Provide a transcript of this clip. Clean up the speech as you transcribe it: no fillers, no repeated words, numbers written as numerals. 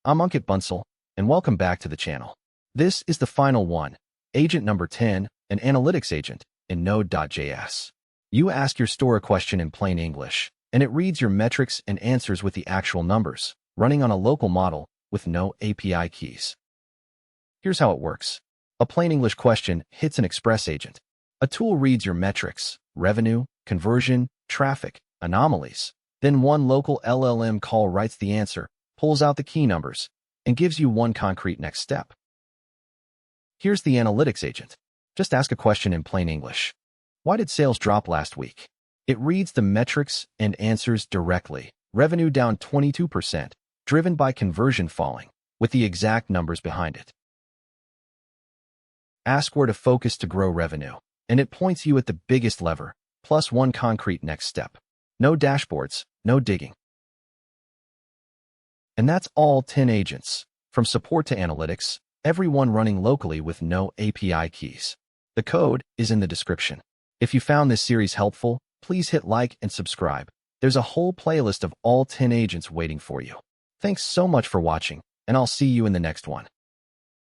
I'm Ankit Bansal, and welcome back to the channel. This is the final one, agent number 10, an analytics agent in Node.js. You ask your store a question in plain English, and it reads your metrics and answers with the actual numbers, running on a local model with no API keys. Here's how it works. A plain English question hits an express agent. A tool reads your metrics, revenue, conversion, traffic, anomalies. Then one local LLM call writes the answer, pulls out the key numbers, and gives you one concrete next step. Here's the analytics agent. Just ask a question in plain English. Why did sales drop last week? It reads the metrics and answers directly. Revenue down 22%, driven by conversion falling, with the exact numbers behind it. Ask where to focus to grow revenue, and it points you at the biggest lever, plus one concrete next step. No dashboards, no digging. And that's all 10 agents, from support to analytics, everyone running locally with no API keys. The code is in the description. If you found this series helpful, please hit like and subscribe. There's a whole playlist of all 10 agents waiting for you. Thanks so much for watching, and I'll see you in the next one.